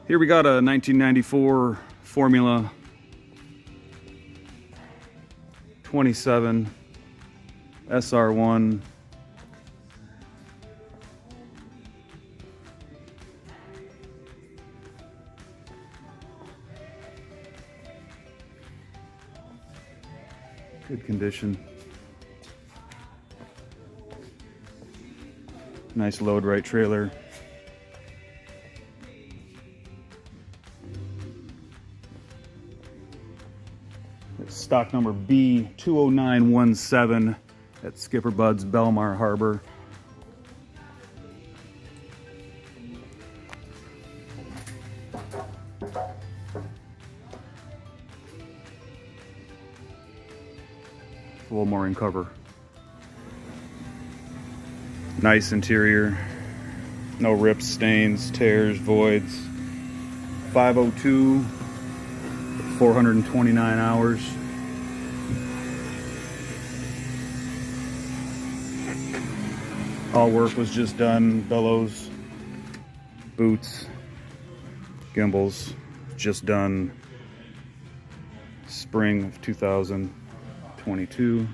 Here we got a 1994 Formula 27 SR1. Good condition. Nice load right trailer. It's stock number B20917 at SkipperBud's, Belmar Harbor. Full mooring cover. Nice interior. No rips, stains, tears, voids. 502, 429 hours. All work was just done. Bellows, boots, gimbals, just done spring of 2022.